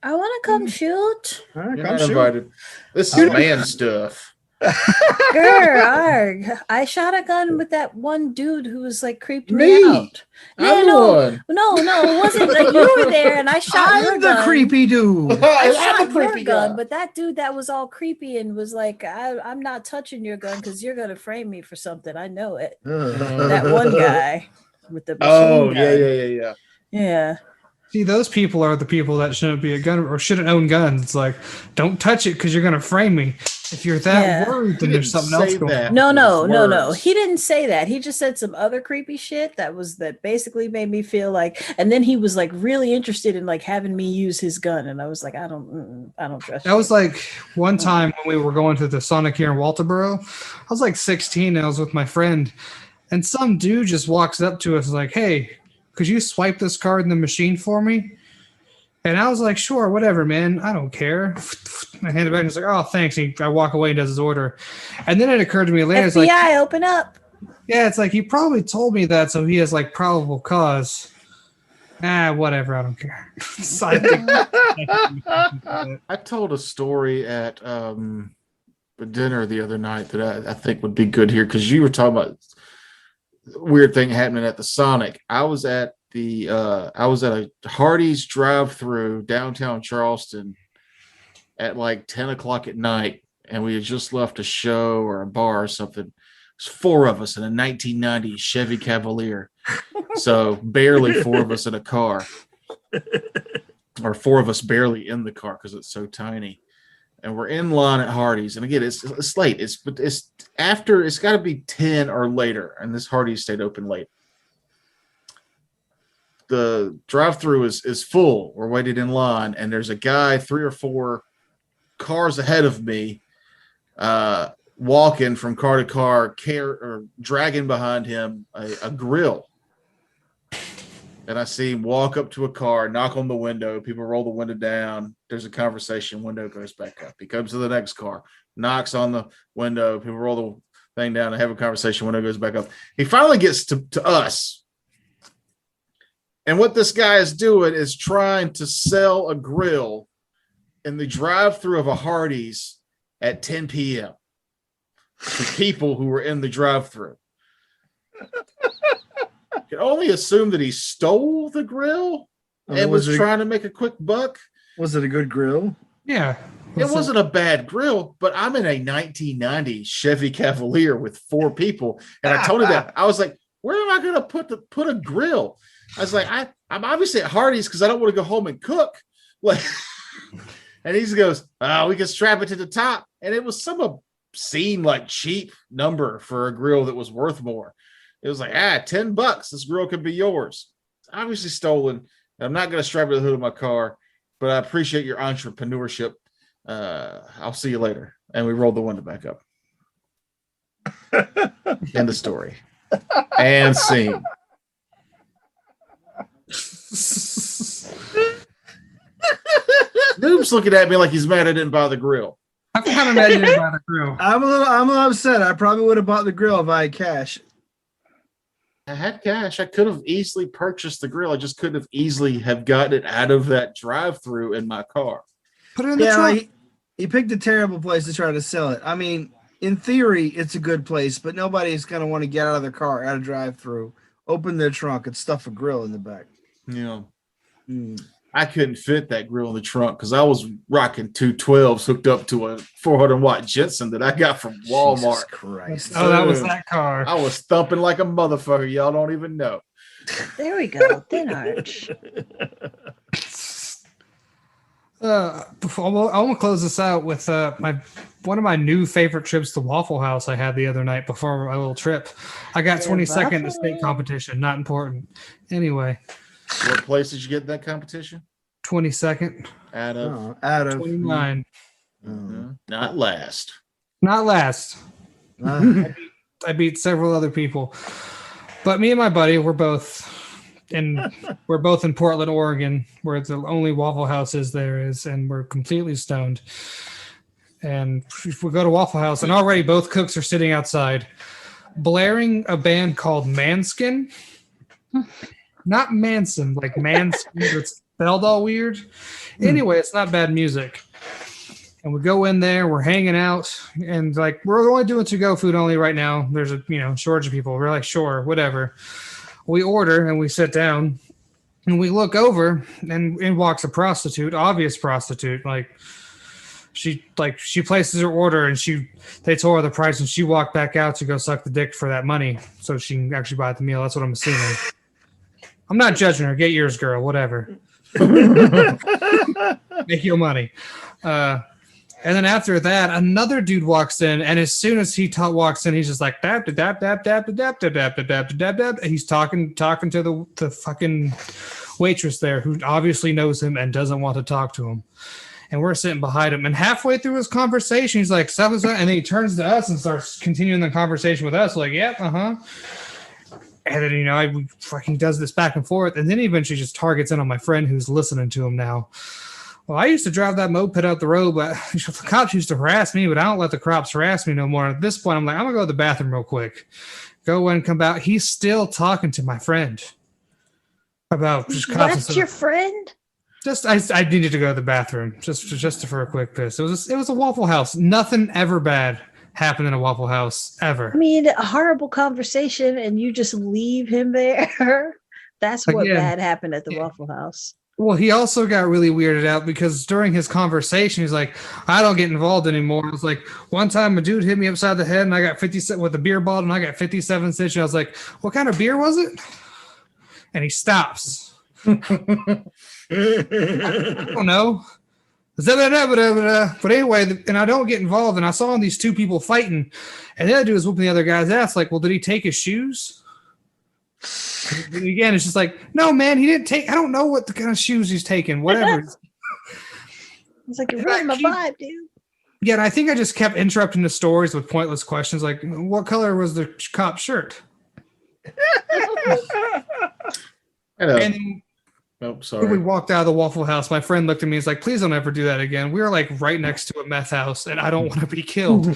I want to come shoot. All right, You're come not shoot. invited. This is man stuff. Grr, arg. I shot a gun with that one dude who was like creeped me Me? out. Yeah, I'm no, the one. no, it wasn't. Like, you were there, and I shot your I'm the gun. creepy dude. I I'm shot the your creepy gun, guy. but that dude that was all creepy and was like, I'm not touching your gun because you're gonna frame me for something. I know it. That one guy with the machine Oh, gun. yeah. Yeah. See, those people are the people that shouldn't be a gun or shouldn't own guns. It's like, don't touch it because you're gonna frame me. If you're that Yeah. worried, then He there's didn't something else say going that. on. No. Words. He didn't say that. He just said some other creepy shit that basically made me feel like. And then he was like really interested in like having me use his gun, and I was like, I don't trust. That you. was like one time when we were going to the Sonic here in Walterboro. I was like 16 and I was with my friend, and some dude just walks up to us like, "Hey, could you swipe this card in the machine for me?" And I was like, "Sure, whatever, man. I don't care." I hand it back and he's like, "Oh, thanks." I walk away and does his order. And then it occurred to me later, it's FBI, like, open up. yeah, it's like he probably told me that, so he has like probable cause. Whatever, I don't care. So I think- I told a story at dinner the other night that I think would be good here because you were talking about weird thing happening at the Sonic. I was at a Hardee's drive-through downtown Charleston at like 10 o'clock at night, and we had just left a show or a bar or something. There's 4 of us in a 1990 Chevy Cavalier, so barely 4 of us in a car, or 4 of us barely in the car because it's so tiny. And we're in line at Hardee's, and again, it's late. It's after. It's got to be 10 or later, and this Hardee's stayed open late. the drive-through is full. We're waiting in line, and there's a guy 3 or 4 cars ahead of me, walking from car to car, or dragging behind him a grill. And I see him walk up to a car, knock on the window. People roll the window down. There's a conversation. Window goes back up. He comes to the next car, knocks on the window. People roll the thing down and have a conversation. Window goes back up. He finally gets to us. And what this guy is doing is trying to sell a grill in the drive-thru of a Hardee's at 10 p.m. to people who were in the drive-thru. Can only assume that he stole the grill and was trying to make a quick buck. Was it a good grill? Yeah. It wasn't a bad grill, but I'm in a 1990 Chevy Cavalier with 4 people. And I told him that. I was like, where am I going to put a grill? I was like, I'm obviously at Hardee's because I don't want to go home and cook. Like, and he goes, oh, we can strap it to the top. And it was some obscene, like, cheap number for a grill that was worth more. It was like, $10. This grill could be yours. It's obviously stolen. I'm not going to strap it to the hood of my car, but I appreciate your entrepreneurship. I'll see you later. And we rolled the window back up. End of story. And scene. Noob's looking at me like he's mad I didn't buy the grill. I'm kind of mad you didn't buy the grill. I'm a little upset. I probably would have bought the grill if I had cash. I had cash. I could have easily purchased the grill. I just couldn't have easily have gotten it out of that drive-through in my car. Put it in the trunk. He picked a terrible place to try to sell it. I mean, in theory, it's a good place, but nobody's going to want to get out of their car at a drive-through, open their trunk, and stuff a grill in the back. You know, I couldn't fit that grill in the trunk because I was rocking 212s hooked up to a 400-watt Jensen that I got from Walmart. Jesus Christ. Oh, that was that car. I was thumping like a motherfucker. Y'all don't even know. There we go. Thin arch. I want to close this out with one of my new favorite trips to Waffle House I had the other night before my little trip. I got 22nd in the state competition. Not important. Anyway. What place did you get in that competition? 22nd. Out of 29. Not last. Not last. I beat several other people. But me and my buddy, we're both in Portland, Oregon, where the only Waffle House there is, and we're completely stoned. And we go to Waffle House, and already both cooks are sitting outside, blaring a band called Manskin. Not Manson, like Manskin. It's spelled all weird. Anyway, it's not bad music. And we go in there, we're hanging out, and like we're only doing to-go food only right now. There's a shortage of people. We're like, sure, whatever. We order and we sit down, and we look over, and in walks a prostitute, obvious prostitute. Like she places her order, and they told her the price, and she walked back out to go suck the dick for that money, so she can actually buy the meal. That's what I'm assuming. I'm not judging her. Get yours, girl. Whatever. Make your money. And then after that, another dude walks in, and as soon as he walks in, he's just like dap dap dap dap dap dap dap dap dap dap dap. He's talking to the fucking waitress there, who obviously knows him and doesn't want to talk to him. And we're sitting behind him, and halfway through his conversation, he's like, and then he turns to us and starts continuing the conversation with us, like, yep, And then, he fucking does this back and forth, and then he eventually just targets in on my friend who's listening to him now. Well, I used to drive that moped out the road, but the cops used to harass me, but I don't let the cops harass me no more. At this point, I'm like, I'm going to go to the bathroom real quick. Go and come out. He's still talking to my friend about just cops. That's your friend? I needed to go to the bathroom just for a quick piss. It was a Waffle House. Nothing ever bad happened in a Waffle House ever. I mean, a horrible conversation, and you just leave him there. That's what bad happened at the Waffle House. Well, he also got really weirded out because during his conversation, he's like, I don't get involved anymore. I was like, one time a dude hit me upside the head, and I got 57 with a beer bottle, and I got 57 stitches. I was like, what kind of beer was it? And he stops. I don't know. But anyway, and I don't get involved, and I saw these two people fighting, and the other dude was whooping the other guy's ass. Like, well, did he take his shoes? Again, it's just like, no, man, he didn't take. I don't know what the kind of shoes he's taking. Whatever. It's like, you're ruining my vibe, dude. Yeah, and I think I just kept interrupting the stories with pointless questions like, what color was the cop shirt? And then sorry. when we walked out of the Waffle House, my friend looked at me and was like, please don't ever do that again. We were like right next to a meth house, and I don't want to be killed.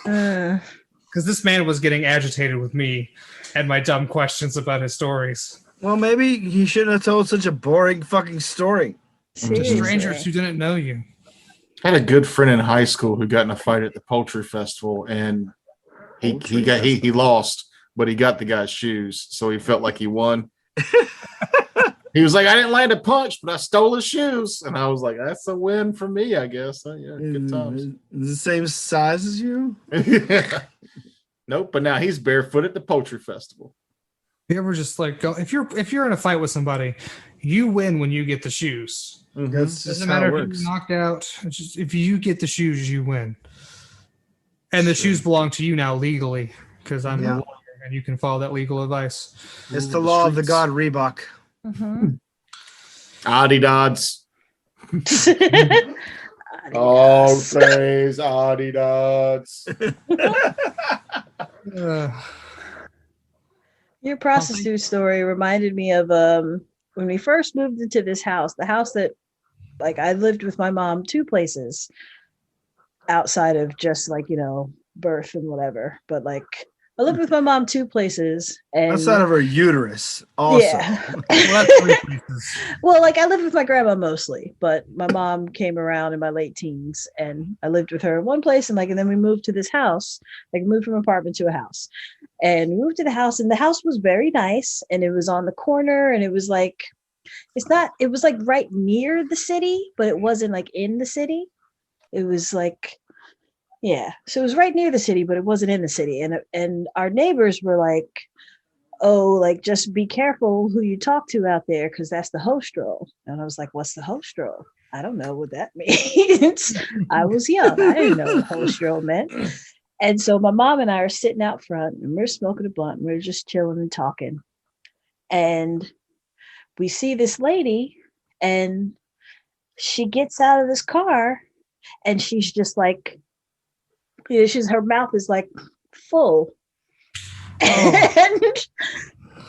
Because this man was getting agitated with me and my dumb questions about his stories. Well, maybe he shouldn't have told such a boring fucking story. To strangers who didn't know you. I had a good friend in high school who got in a fight at the poultry festival, and he lost, but he got the guy's shoes, so he felt like he won. He was like, I didn't land a punch, but I stole his shoes, and I was like, that's a win for me, I guess. Yeah, good times. Is the same size as you? Nope, but now he's barefoot at the poultry festival. You ever just like go if you're in a fight with somebody, you win when you get the shoes. Mm-hmm. That's just Doesn't how matter it if works. you're knocked out. It's just, if you get the shoes, you win. And the shoes belong to you now legally because I'm a lawyer and you can follow that legal advice. It's the law of the god Reebok. Adidas. All praise Adidas. Your prostitute story reminded me of when we first moved into this house, the house that like I lived with my mom 2 places outside of just like, birth and whatever. But like I lived with my mom 2 places, and outside of her uterus also. Yeah. Well, that's 3 places. Well, like I lived with my grandma mostly, but my mom came around in my late teens and I lived with her in one place, and then we moved to this house, like moved from an apartment to a house. And we moved to the house, and the house was very nice, and it was on the corner, and it was like it was like right near the city, but it wasn't like in the city. It was like so it was right near the city, but it wasn't in the city. And our neighbors were like, oh, like just be careful who you talk to out there, because that's the ho stroll. And I was like, what's the ho stroll? I don't know what that means. I was young. I didn't know what ho stroll meant. And so my mom and I are sitting out front, and we're smoking a blunt, and we're just chilling and talking. And we see this lady, and she gets out of this car, and she's just like, her mouth is like full.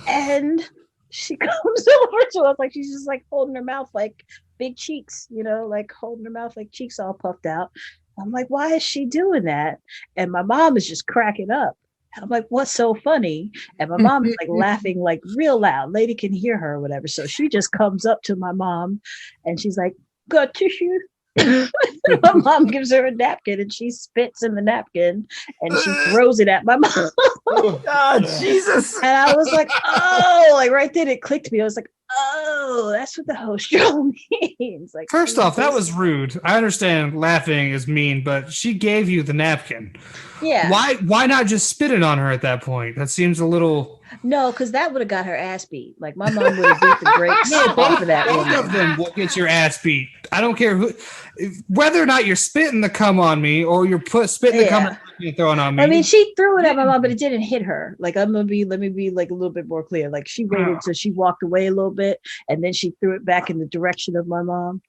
And she comes over to us, like she's just like holding her mouth like big cheeks, like holding her mouth like cheeks all puffed out. I'm like, why is she doing that? And my mom is just cracking up. I'm like, what's so funny? And my mom is like laughing like real loud. Lady can hear her or whatever. So she just comes up to my mom and she's like, got tissue? My mom gives her a napkin, and she spits in the napkin and she throws it at my mom. Oh, God, Jesus. And I was like, oh, like right then it clicked me. I was like, oh, that's what the ho stroll means. Like, First off, that was rude. I understand laughing is mean, but she gave you the napkin. Yeah. Why not just spit it on her at that point? That seems a little. No, because that would have got her ass beat. Like my mom would have beat the brakes off of that Both woman. of them will get your ass beat. I don't care whether or not you're spitting the cum on me or you're spitting the cum and throwing on me. I mean, she threw it at my mom, but it didn't hit her. Like let me be like a little bit more clear. Like she waited till she walked away a little bit, and then she threw it back in the direction of my mom.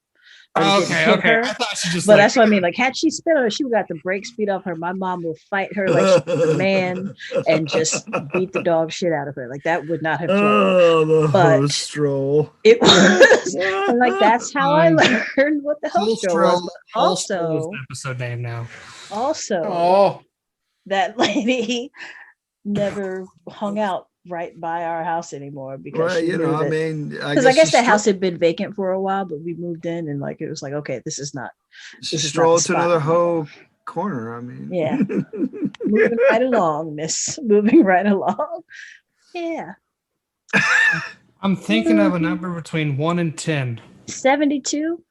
Okay. I thought she just. But that's what I mean. Like, had she spit on her, she would got the brakes beat off her. My mom will fight her like she's a man and just beat the dog shit out of her. Like that would not have flown. Oh, the But ho stroll. It was and like that's how I learned what the ho stroll was. But also, is the episode name now. Also, that lady never hung out right by our house anymore because Well, because I guess that house had been vacant for a while, but we moved in and like it was like, okay, this is not. She strolled to another hoe corner. I mean, yeah, moving right along, miss. Moving right along. Yeah. I'm thinking of a number between 1 and 10. 72.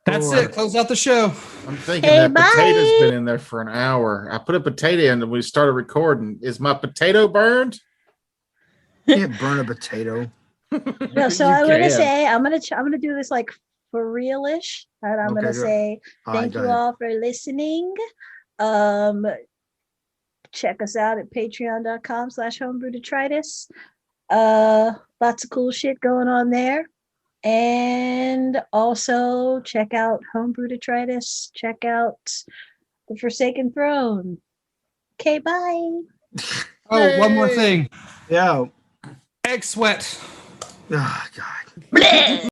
That's it. Close out the show. I'm thinking potato's been in there for an hour. I put a potato in and we started recording. Is my potato burned? You can't burn a potato. No, so I'm gonna say I'm gonna do this like for real-ish. And I'm gonna say thank you all for listening. Check us out at patreon.com/homebrewdetritus. Lots of cool shit going on there. And also check out Homebrew Detritus. Check out The Forsaken Throne. Okay, bye. Oh, one more Yay! thing. Yeah. Egg sweat. Oh, God.